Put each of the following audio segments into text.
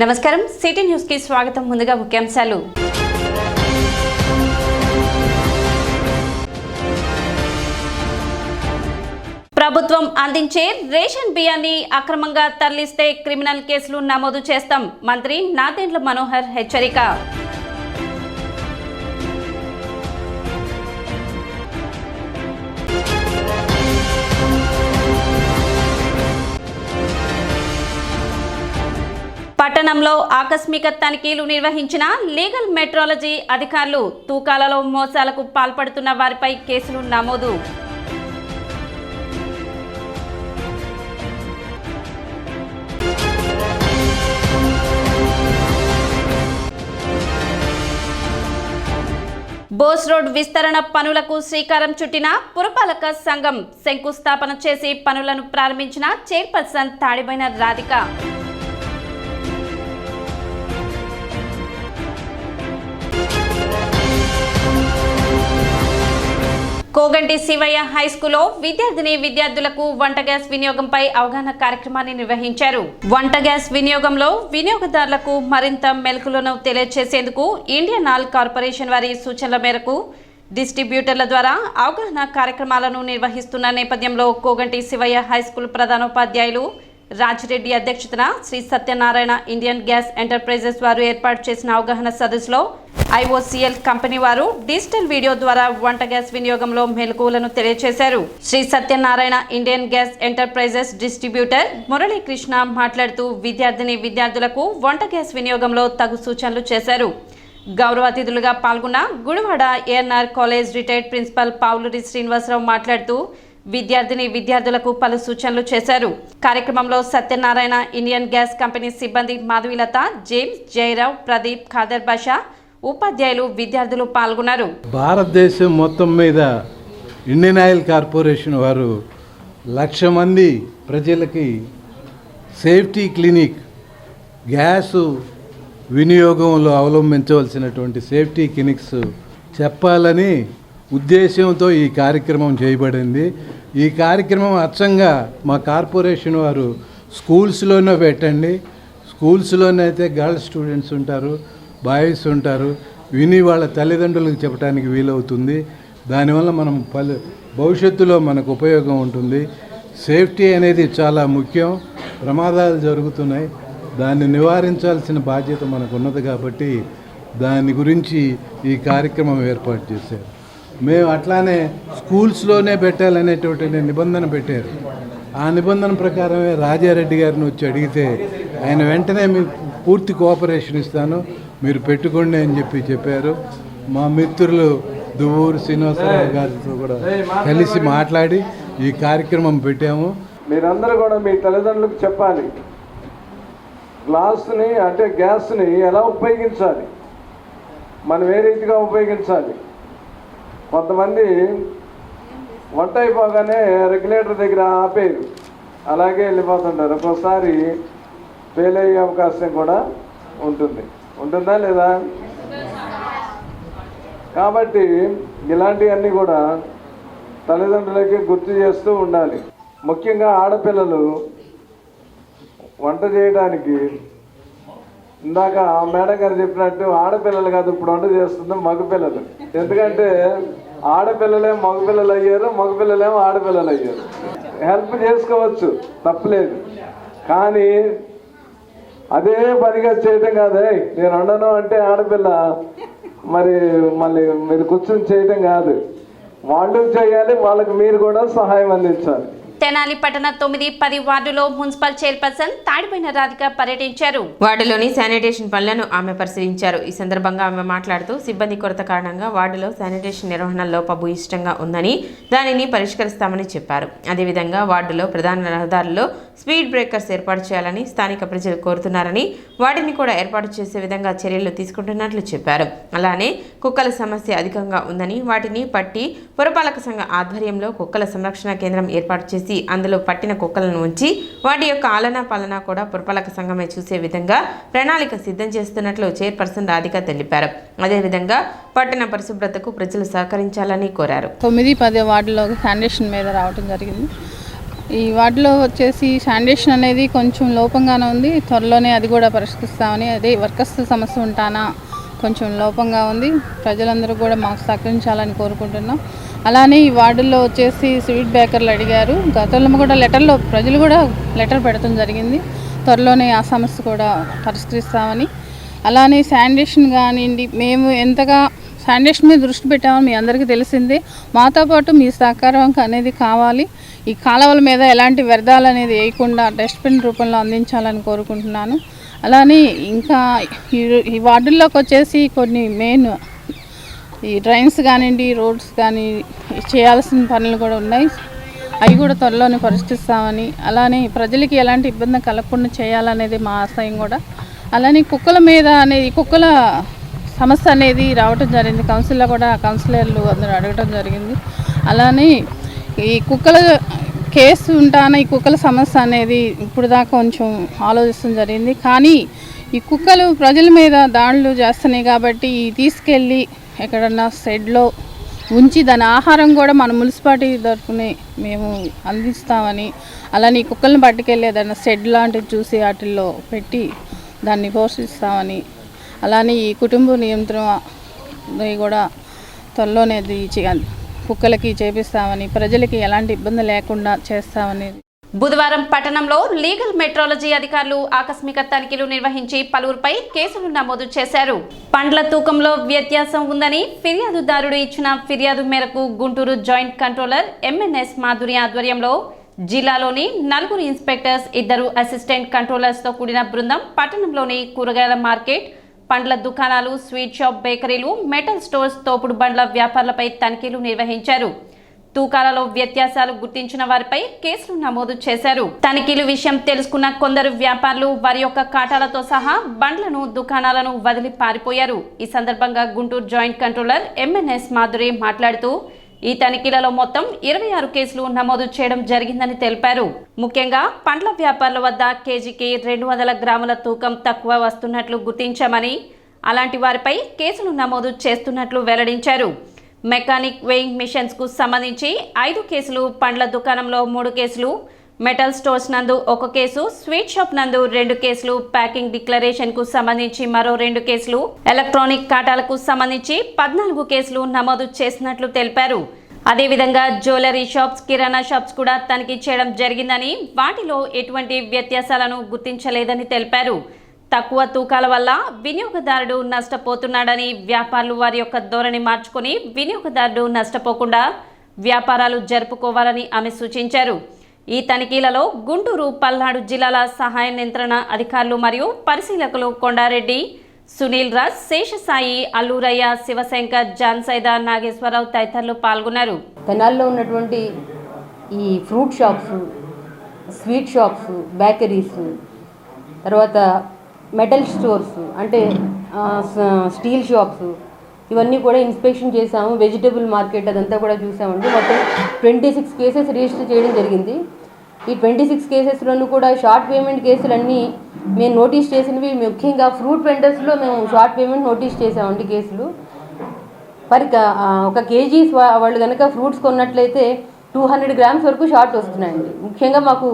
నమస్కారం, city news కి స్వాగతం. ముందుగా ముఖ్యాంశాలు. ప్రభుత్వం అందించే రేషన్ బియ్యాన్ని అక్రమంగా తరలిస్తే క్రిమినల్ కేసులు నమోదు చేస్తాం. మంత్రి నాదెండ్ల మనోహర్ హెచ్చరిక. పట్టణంలో ఆకస్మిక తనిఖీలు నిర్వహించిన లీగల్ మెట్రాలజీ అధికారులు. తూకాలలో మోసాలకు పాల్పడుతున్న వారిపై కేసులు నమోదు. బోస్ రోడ్ విస్తరణ పనులకు శ్రీకారం చుట్టిన పురపాలక సంఘం. శంకుస్థాపన చేసి పనులను ప్రారంభించిన చైర్పర్సన్ తాడిబోయిన రాధిక. కోగంటి శివయ్య హైస్కూల్లో విద్యార్థులకు వంట గ్యాస్ వినియోగంపై అవగాహన కార్యక్రమాన్ని నిర్వహించారు. వంట గ్యాస్ వినియోగంలో వినియోగదారులకు మరింత మెలకువలను తెలియజేసేందుకు ఇండియన్ ఆయిల్ కార్పొరేషన్ వారి సూచనల మేరకు డిస్ట్రిబ్యూటర్ల ద్వారా అవగాహన కార్యక్రమాలను నిర్వహిస్తున్న నేపథ్యంలో కోగంటి శివయ్య హైస్కూల్ ప్రధానోపాధ్యాయులు రాజిరెడ్డి అధ్యక్షతన Shri Satyanarayana Indian gas enterprises వారు ఏర్పాటు చేసిన అవగాహన సదస్సులో IOCL కంపెనీ వారు డిజిటల్ వీడియో ద్వారా వంట గ్యాస్ వినియోగంలో మెలకువలను తెలియజేశారు. Shri Satyanarayana Indian gas enterprises distributor Muralikrishna మాట్లాడుతూ విద్యార్థులకు వంట గ్యాస్ వినియోగంలో తగు సూచనలు చేశారు. గౌరవ అతిథులుగా పాల్గొన్న Gudivada ANR college retired principal Pavuluri Srinivasarao మాట్లాడుతూ విద్యార్థులకు పలు సూచనలు చేశారు. కార్యక్రమంలో సత్యనారాయణ ఇండియన్ గ్యాస్ కంపెనీ సిబ్బంది మాధవీలత, జేమ్స్, జయరావ్, ప్రదీప్, ఖాదర్ బాషా, ఉపాధ్యాయులు, విద్యార్థులు పాల్గొన్నారు. భారతదేశం మొత్తం మీద ఇండియన్ ఆయిల్ కార్పొరేషన్ వారు 1,00,000 మంది ప్రజలకి సేఫ్టీ క్లినిక్, గ్యాసు వినియోగంలో అవలంబించవలసినటువంటి సేఫ్టీ క్లినిక్స్ చెప్పాలని ఉద్దేశంతో ఈ కార్యక్రమం చేయబడింది. ఈ కార్యక్రమం అచ్చంగా మా కార్పొరేషన్ వారు స్కూల్స్లోనే పెట్టండి. స్కూల్స్లోనే అయితే గర్ల్స్ స్టూడెంట్స్ ఉంటారు, బాయ్స్ ఉంటారు, విని వాళ్ళ తల్లిదండ్రులకు చెప్పడానికి వీలవుతుంది. దానివల్ల మనం భవిష్యత్తులో మనకు ఉపయోగం ఉంటుంది. సేఫ్టీ అనేది చాలా ముఖ్యం. ప్రమాదాలు జరుగుతున్నాయి, దాన్ని నివారించాల్సిన బాధ్యత మనకు ఉన్నది కాబట్టి దాని గురించి ఈ కార్యక్రమం ఏర్పాటు చేశారు. మేము అట్లానే స్కూల్స్లోనే పెట్టాలనేటువంటి నిబంధన పెట్టారు. ఆ నిబంధన ప్రకారమే రాజారెడ్డి గారిని వచ్చి అడిగితే ఆయన వెంటనే మీకు పూర్తి కోఆపరేషన్ ఇస్తాను, మీరు పెట్టుకోండి అని చెప్పారు. మా మిత్రులు దువ్వూరు శ్రీనివాసరావు గారితో కూడా కలిసి మాట్లాడి ఈ కార్యక్రమం పెట్టాము. మీరందరూ కూడా మీ తల్లిదండ్రులకు చెప్పాలి, గ్లాసుని అంటే గ్యాస్ని ఎలా ఉపయోగించాలి, మనం ఏ రీతిగా ఉపయోగించాలి. కొంతమంది వంట అయిపోగానే రెగ్యులేటర్ దగ్గర ఆపేరు, అలాగే వెళ్ళిపోతుంటారు. ఒక్కోసారి ఫెయిల్ అయ్యే అవకాశం కూడా ఉంటుందా లేదా? కాబట్టి ఇలాంటివన్నీ కూడా తల్లిదండ్రులకి గుర్తు చేస్తూ ఉండాలి. ముఖ్యంగా ఆడపిల్లలు వంట చేయడానికి ఇందాక మేడం గారు చెప్పినట్టు ఆడపిల్లలు కాదు ఇప్పుడు వంట చేస్తుంది మగపిల్లలు. ఎందుకంటే ఆడపిల్లలే మగపిల్లలు అయ్యారు, మగపిల్లలేమో ఆడపిల్లలు అయ్యారు. హెల్ప్ చేసుకోవచ్చు, తప్పలేదు. కానీ అదే పనిగా చేయటం కాదే, నేను వండను అంటే ఆడపిల్ల మరి మళ్ళీ మీరు కూర్చొని చేయటం కాదు, వాళ్ళు చేయాలి, వాళ్ళకి మీరు కూడా సహాయం అందించాలి. తెనాలి పట్టణ 9, 10 వార్డులో మున్సిపల్ చైర్పర్సన్ తాడిపోయిన రాధిక పర్యటించారు. వార్డులోని శానిటేషన్ పనులను ఆమె పరిశీలించారు. ఈ సందర్భంగా ఆమె మాట్లాడుతూ సిబ్బంది కొరత కారణంగా వార్డులో శానిటేషన్ నిర్వహణ లోపభూయిష్టంగా ఉందని, దానిని పరిష్కరిస్తామని చెప్పారు. అదేవిధంగా వార్డులో ప్రధాన రహదారుల్లో స్పీడ్ బ్రేకర్స్ ఏర్పాటు చేయాలని స్థానిక ప్రజలు కోరుతున్నారని, వాటిని కూడా ఏర్పాటు చేసే విధంగా చర్యలు తీసుకుంటున్నట్లు చెప్పారు. అలానే కుక్కల సమస్య అధికంగా ఉందని, వాటిని పట్టి పురపాలక సంఘ ఆధ్వర్యంలో కుక్కల సంరక్షణ కేంద్రం ఏర్పాటు చేసి అందులో పట్టిన కుక్కలను ఉంచి వాటి యొక్క ఆలనా పాలన కూడా పురపాలక సంఘమే చూసే విధంగా ప్రణాళిక సిద్ధం చేస్తున్నట్లు చైర్పర్సన్ రాధిక తెలిపారు. అదేవిధంగా పట్టణ పరిశుభ్రతకు ప్రజలు సహకరించాలని కోరారు. 9, 10 వార్డులో శానిటేషన్ మీద రావడం జరిగింది. ఈ వార్డులో వచ్చేసి శానిటేషన్ అనేది కొంచెం లోపంగానే ఉంది. త్వరలోనే అది కూడా పరిష్కరిస్తామని, అదే వర్కర్స్ సమస్య ఉంటానా కొంచెం లోపంగా ఉంది. ప్రజలందరూ కూడా మాకు సహకరించాలని కోరుకుంటున్నాం. అలానే ఈ వార్డుల్లో వచ్చేసి స్వీట్ బేకర్లు అడిగారు. గతంలో కూడా లెటర్లో ప్రజలు కూడా లెటర్ పెడతాం జరిగింది. త్వరలోనే ఆ సమస్య కూడా పరిష్కరిస్తామని, అలానే శానిటేషన్ కానివ్వండి, మేము ఎంతగా శానిటేషన్ మీద దృష్టి పెట్టామని మీ అందరికీ తెలిసిందే. మాతో పాటు మీ సహకారం అనేది కావాలి. ఈ కాలువల మీద ఎలాంటి వ్యర్థాలు అనేది వేయకుండా డస్ట్బిన్ రూపంలో అందించాలని కోరుకుంటున్నాను. అలానే ఇంకా ఈ వార్డుల్లోకి వచ్చేసి కొన్ని మెయిన్ ఈ డ్రైన్స్ కానివ్వండి, రోడ్స్ కానీ చేయాల్సిన పనులు కూడా ఉన్నాయి. అవి కూడా త్వరలోనే పరిష్కరిస్తామని, అలానే ప్రజలకి ఎలాంటి ఇబ్బంది కలగకుండా చేయాలనేది మా ఆశయం కూడా. అలానే కుక్కల మీద అనేది కుక్కల సమస్య అనేది రావటం జరిగింది. కౌన్సిల్లో కూడా కౌన్సిలర్లు అందరూ అడగటం జరిగింది. అలానే ఈ కుక్కల కేసు ఉంటాన ఈ కుక్కల సమస్య అనేది ఇప్పుడు దాకా కొంచెం ఆలోచించడం జరిగింది. కానీ ఈ కుక్కలు ప్రజల మీద దాడులు చేస్తున్నాయి కాబట్టి తీసుకెళ్ళి ఎక్కడన్నా షెడ్లో ఉంచి దాని ఆహారం కూడా మన మున్సిపాలిటీ తరఫునే మేము అందిస్తామని, అలానే ఈ కుక్కలను పట్టుకెళ్ళి ఏదైనా షెడ్ లాంటివి చూసి వాటిల్లో పెట్టి దాన్ని పోషిస్తామని, అలానే ఈ కుటుంబ నియంత్రణ కూడా త్వరలోనే కుక్కలకి చేపిస్తామని, ప్రజలకి ఎలాంటి ఇబ్బంది లేకుండా చేస్తామని. బుధవారం పట్టణంలో లీగల్ మెట్రాలజీ అధికారులు ఆకస్మిక తనిఖీలు నిర్వహించి పలువురిపై కేసులు నమోదు చేశారు. పండ్ల తూకంలో వ్యత్యాసం ఉందని ఫిర్యాదుదారుడు ఇచ్చిన ఫిర్యాదు మేరకు Guntur joint controller MNS Madhuri ఆధ్వర్యంలో జిల్లాలోని 4 ఇన్స్పెక్టర్స్, 2 అసిస్టెంట్ కంట్రోలర్స్తో కూడిన బృందం పట్టణంలోని కూరగాయల మార్కెట్, పండ్ల దుకాణాలు, స్వీట్ షాప్, బేకరీలు, మెటల్ స్టోర్స్, తోపుడు బండ్ల వ్యాపారులపై తనిఖీలు నిర్వహించారు. తూకాలలో వ్యత్యాసాలు గుర్తించిన వారిపై కేసులు నమోదు చేశారు. తనిఖీలు విషయం తెలుసుకున్న కొందరు వ్యాపారులు వారి యొక్క కాటాలతో సహా బండ్లను, దుకాణాలను వదిలి పారిపోయారు. ఈ సందర్భంగా Guntur joint controller MNS Madhuri మాట్లాడుతూ ఈ తనిఖీలలో మొత్తం 26 కేసులు నమోదు చేయడం జరిగిందని తెలిపారు. ముఖ్యంగా పండ్ల వ్యాపారుల వద్ద కేజీకి 200 గ్రాముల తూకం తక్కువ వస్తున్నట్లు గుర్తించామని, అలాంటి వారిపై కేసులు నమోదు చేస్తున్నట్లు వెల్లడించారు. మెకానిక్ వెయింగ్ మిషన్స్కు సంబంధించి 5 కేసులు, పండ్ల దుకాణంలో 3 కేసులు, మెటల్ స్టోర్స్ నందు 1 కేసు, స్వీట్ షాప్ నందు 2 కేసులు, ప్యాకింగ్ డిక్లరేషన్కు సంబంధించి మరో 2 కేసులు, ఎలక్ట్రానిక్ కాటాలకు సంబంధించి 14 కేసులు నమోదు చేసినట్లు తెలిపారు. అదేవిధంగా జ్యువెలరీ షాప్స్, కిరాణా షాప్స్ కూడా తనిఖీ చేయడం జరిగిందని, వాటిలో ఎటువంటి వ్యత్యాసాలను గుర్తించలేదని తెలిపారు. తక్కువ తూకాల వల్ల వినియోగదారుడు నష్టపోతున్నాడని, వ్యాపారులు వారి యొక్క ధోరణి మార్చుకొని వినియోగదారుడు నష్టపోకుండా వ్యాపారాలు జరుపుకోవాలని ఆమె సూచించారు. ఈ తనిఖీలలో గుంటూరు, పల్నాడు జిల్లాల సహాయ నియంత్రణ అధికారులు మరియు పరిశీలకులు కొండారెడ్డి, సునీల్ రాజ్, శేషసాయి, అల్లూరయ్య, శివశంకర్, జాన్సైదా, నాగేశ్వరరావు తదితరులు పాల్గొన్నారు. తెనాల్లో ఉన్నటువంటి ఈ fruit shops, sweet shops, bakeries, తర్వాత మెటల్ స్టోర్స్ అంటే స్టీల్ షాప్స్, ఇవన్నీ కూడా ఇన్స్పెక్షన్ చేసాము. వెజిటబుల్ మార్కెట్ అదంతా కూడా చూసామండి. మొత్తం 26 కేసెస్ రిజిస్టర్ చేయడం జరిగింది. ఈ 26 కేసెస్లోనూ కూడా షార్ట్ పేమెంట్ కేసులన్నీ మేము నోటీస్ చేసినవి. ముఖ్యంగా ఫ్రూట్ వెండర్స్లో మేము షార్ట్ పేమెంట్ నోటీస్ చేసామండి కేసులు. మరి ఒక కేజీ వాళ్ళు కనుక ఫ్రూట్స్ కొన్నట్లయితే 200 గ్రామ్స్ వరకు షార్ట్ వస్తున్నాయండి. ముఖ్యంగా మాకు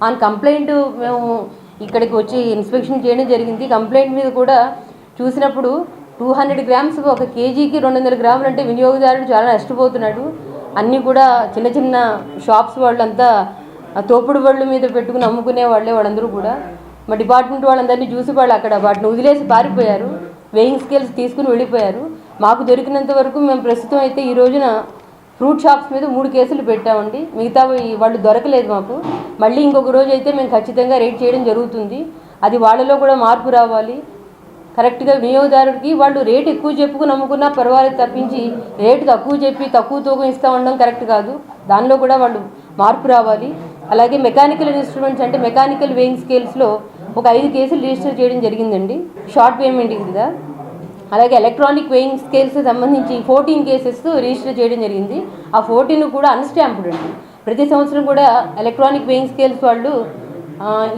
ఆన్ కంప్లైంట్ మేము ఇక్కడికి వచ్చి ఇన్స్పెక్షన్ చేయడం జరిగింది. కంప్లైంట్ మీద కూడా చూసినప్పుడు 200 గ్రామ్స్ ఒక కేజీకి 200 గ్రాములు అంటే వినియోగదారుడు చాలా నష్టపోతున్నాడు. అన్నీ కూడా చిన్న చిన్న షాప్స్ వాళ్ళంతా తోపుడు బళ్ళు మీద పెట్టుకుని అమ్ముకునే వాళ్ళందరూ కూడా మా డిపార్ట్మెంట్ వాళ్ళందరినీ చూసి వాళ్ళు అక్కడ వాటిని వదిలేసి పారిపోయారు. వెయింగ్ స్కేల్స్ తీసుకుని వెళ్ళిపోయారు. మాకు దొరికినంత వరకు మేము ప్రస్తుతం అయితే ఈ రోజున ఫ్రూట్ షాప్స్ మీద 3 కేసులు పెట్టామండి. మిగతా వాళ్ళు దొరకలేదు మాకు. మళ్ళీ ఇంకొక రోజు అయితే మేము ఖచ్చితంగా రేట్ చేయడం జరుగుతుంది. అది వాళ్ళలో కూడా మార్పు రావాలి. కరెక్ట్గా వినియోగదారుడికి వాళ్ళు రేటు ఎక్కువ చెప్పుకుని అమ్ముకున్నా పర్వాలేదు తప్పించి రేటు తక్కువ చెప్పి తక్కువ తూకం ఇస్తా ఉండడం కరెక్ట్ కాదు. దానిలో కూడా వాళ్ళు మార్పు రావాలి. అలాగే మెకానికల్ ఇన్స్ట్రుమెంట్స్ అంటే మెకానికల్ వెయింగ్ స్కేల్స్లో ఒక 5 కేసులు రిజిస్టర్ చేయడం జరిగిందండి షార్ట్ పేమెంట్ కింద. అలాగే ఎలక్ట్రానిక్ వెయింగ్ స్కేల్స్ సంబంధించి 14 కేసెస్ రిజిస్టర్ చేయడం జరిగింది. ఆ 14 కూడా అన్స్టాంప్డ్ అండి. ప్రతి సంవత్సరం కూడా ఎలక్ట్రానిక్ వెయింగ్ స్కేల్స్ వాళ్ళు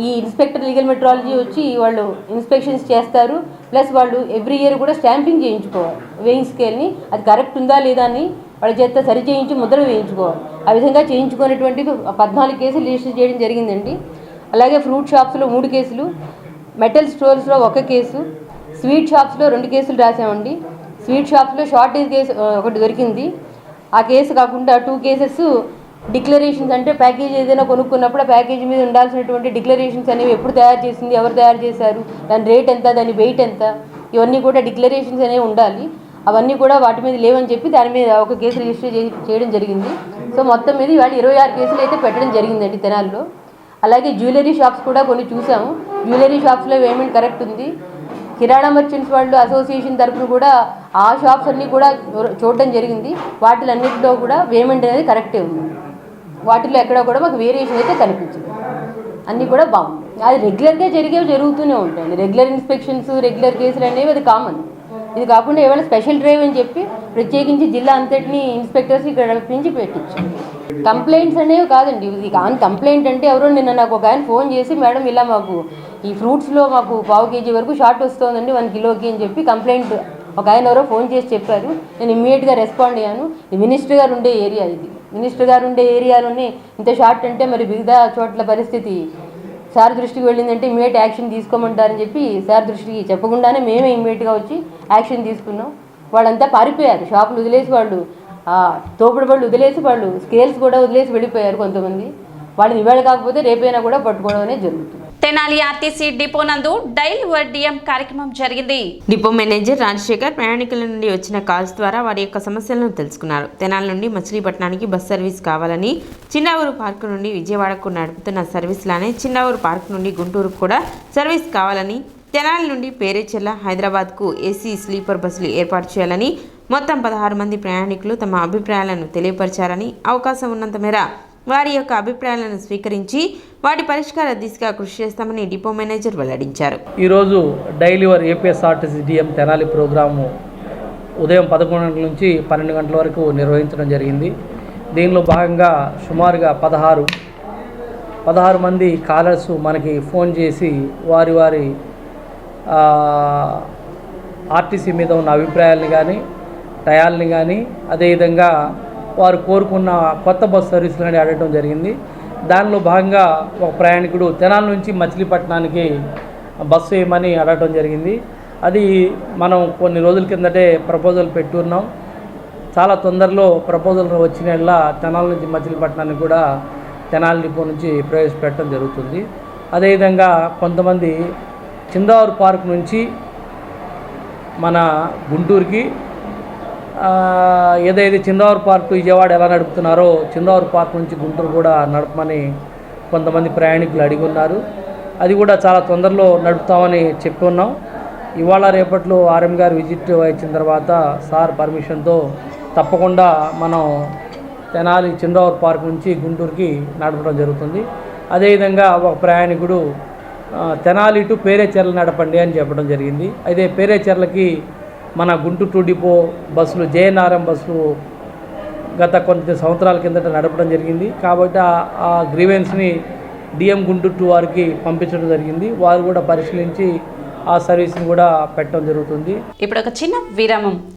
ఈ ఇన్స్పెక్టర్ లీగల్ మెట్రాలజీ వచ్చి వాళ్ళు ఇన్స్పెక్షన్స్ చేస్తారు. ప్లస్ వాళ్ళు ఎవ్రీ ఇయర్ కూడా స్టాంపింగ్ చేయించుకోవాలి వెయింగ్ స్కేల్ని. అది కరెక్ట్ ఉందా లేదా అని వాళ్ళ చేత సరి చేయించి ముద్ర వేయించుకోవాలి. ఆ విధంగా చేయించుకునేటువంటి 14 కేసులు రిజిస్టర్ చేయడం జరిగిందండి. అలాగే ఫ్రూట్ షాప్స్లో 3 కేసులు, మెటల్ స్టోర్స్లో 1 కేసు, స్వీట్ షాప్స్లో 2 కేసులు రాసామండి. స్వీట్ షాప్స్లో షార్టేజ్ కేసు ఒకటి దొరికింది. ఆ కేసు కాకుండా 2 కేసెస్ డిక్లరేషన్స్, అంటే ప్యాకేజ్ ఏదైనా కొనుక్కున్నప్పుడు ఆ ప్యాకేజీ మీద ఉండాల్సినటువంటి డిక్లరేషన్స్ అనేవి ఎప్పుడు తయారు చేసింది, ఎవరు తయారు చేశారు, దాని రేట్ ఎంత, దాని వెయిట్ ఎంత, ఇవన్నీ కూడా డిక్లరేషన్స్ అనేవి ఉండాలి. అవన్నీ కూడా వాటి మీద లేవని చెప్పి దాని మీద 1 కేసు రిజిస్టర్ చేయడం జరిగింది. సో మొత్తం మీద ఇవాళ 26 కేసులు అయితే పెట్టడం జరిగిందండి తెనాలిలో. అలాగే జ్యువెలరీ షాప్స్ కూడా కొన్ని చూసాము. జ్యువెలరీ షాప్స్లో పేమెంట్ కరెక్ట్ ఉంది. కిరాణా మర్చెంట్స్ వాళ్ళు అసోసియేషన్ తరఫున కూడా ఆ షాప్స్ అన్నీ కూడా చూడడం జరిగింది. వాటిలన్నింటిలో కూడా పేమెంట్ అనేది కరెక్టే ఉంది. వాటిలో ఎక్కడ కూడా మాకు వేరియేషన్ అయితే కనిపించింది. అన్నీ కూడా బాగుంది. అది రెగ్యులర్గా జరుగుతూనే ఉంటాయండి. రెగ్యులర్ ఇన్స్పెక్షన్స్, రెగ్యులర్ కేసులు అనేవి అది కామన్. ఇది కాకుండా ఏమైనా స్పెషల్ డ్రైవ్ అని చెప్పి ప్రత్యేకించి జిల్లా అంతటిని ఇన్స్పెక్టర్స్ ఇక్కడ నుంచి పెట్టించాం. కంప్లైంట్స్ అనేవి కాదండి. ఇది ఆన్ కంప్లైంట్ అంటే ఎవరో నిన్న నాకు ఒక ఆయన ఫోన్ చేసి, మేడం ఇలా మాకు ఈ ఫ్రూట్స్లో మాకు 1/4 కేజీ వరకు షార్ట్ వస్తుందండి 1 కిలోకి అని చెప్పి కంప్లైంట్ ఒక ఆయన ఎవరో ఫోన్ చేసి చెప్పారు. నేను ఇమ్మీడియట్గా రెస్పాండ్ అయ్యాను. మినిస్టర్ గారు ఉండే ఏరియా ఇది. మినిస్టర్ గారు ఉండే ఏరియాలోనే ఇంత షార్ట్ అంటే మరి మిగతా చోట్ల పరిస్థితి సార్ దృష్టికి వెళ్ళిందంటే ఇమ్మీడియట్ యాక్షన్ తీసుకోమంటారని చెప్పి సార్ దృష్టికి చెప్పకుండానే మేమే ఇమ్మీడియట్గా వచ్చి యాక్షన్ తీసుకున్నాం. వాళ్ళంతా పారిపోయారు. షాపులు వదిలేసి వాళ్ళు, తోపుడు బళ్ళు వదిలేసి వాళ్ళు, స్కేల్స్ కూడా వదిలేసి వెళ్ళిపోయారు కొంతమంది. వాళ్ళని ఇవాళ కాకపోతే రేపైనా కూడా పట్టుకోవడం అనేది జరుగుతుంది. తెనాలి ఆర్టీసీ డిపో నందు డైల్ వర్డియం కార్యక్రమం జరిగింది. డిపో మేనేజర్ రాజశేఖర్ ప్రయాణికుల నుండి వచ్చిన కాల్స్ ద్వారా వారి యొక్క సమస్యలను తెలుసుకున్నారు. తెనాలి నుండి మచిలీపట్నానికి బస్ సర్వీస్ కావాలని, చిన్నావూరు పార్క్ నుండి విజయవాడకు నడుపుతున్న సర్వీస్ లానే చిన్నావూరు పార్క్ నుండి గుంటూరుకు కూడా సర్వీస్ కావాలని, తెనాలి నుండి పేరేచెర్ల, హైదరాబాద్కు ఏసీ స్లీపర్ బస్సులు ఏర్పాటు చేయాలని, మొత్తం 16 మంది ప్రయాణికులు తమ అభిప్రాయాలను తెలియపరిచారని, అవకాశం ఉన్నంత మేర వారి యొక్క అభిప్రాయాలను స్వీకరించి వాటి పరిష్కార దిశగా కృషి చేస్తామని డిపో మేనేజర్ వెల్లడించారు. ఈరోజు డైలీ వర్ ఏపీఎస్ఆర్టీసీ డిఎం తెనాలి ప్రోగ్రాము ఉదయం 11 గంటల నుంచి 12 గంటల వరకు నిర్వహించడం జరిగింది. దీనిలో భాగంగా సుమారుగా 16 మంది కాలర్స్ మనకి ఫోన్ చేసి వారి ఆర్టీసీ మీద ఉన్న అభిప్రాయాలని కానీ, టయాల్ని కానీ, అదేవిధంగా వారు కోరుకున్న కొత్త బస్సు సర్వీసులని అడగడం జరిగింది. దానిలో భాగంగా ఒక ప్రయాణికుడు తెనాలి నుంచి మచిలీపట్నానికి బస్సు వేయమని అడగడం జరిగింది. అది మనం కొన్ని రోజుల కిందటే ప్రపోజల్ పెట్టున్నాం. చాలా తొందరలో ప్రపోజల్ వచ్చినట్లా తెనాలి నుంచి మచిలీపట్నానికి కూడా తెనాలి డిపో నుంచి ప్రవేశపెట్టడం జరుగుతుంది. అదేవిధంగా కొంతమంది చిందావూరు పార్క్ నుంచి మన గుంటూరుకి, ఏదైతే చిందావూరు పార్క్ విజయవాడ ఎలా నడుపుతున్నారో చిందావూరు పార్క్ నుంచి గుంటూరు కూడా నడపమని కొంతమంది ప్రయాణికులు అడిగి ఉన్నారు. అది కూడా చాలా తొందరలో నడుపుతామని చెప్పి ఉన్నాం. ఇవాళ రేపట్లో ఆర్ఎం గారు విజిట్ ఇచ్చిన తర్వాత సార్ పర్మిషన్తో తప్పకుండా మనం తెనాలి చిందావూరు పార్క్ నుంచి గుంటూరుకి నడపడం జరుగుతుంది. అదేవిధంగా ఒక ప్రయాణికుడు తెనాలి టు పేరేచెర్ల నడపండి అని చెప్పడం జరిగింది. అయితే పేరేచెర్లకి మన గుంటూరు టు డిపో బస్సులు, జేఎన్ఆర్ఎం బస్సులు గత కొన్ని సంవత్సరాల కిందట నడపడం జరిగింది. కాబట్టి ఆ గ్రీవెన్స్ని డిఎం గుంటూరు టు వారికి పంపించడం జరిగింది. వారు కూడా పరిశీలించి ఆ సర్వీస్ని కూడా పెట్టడం జరుగుతుంది. ఇప్పుడు ఒక చిన్న విరామం.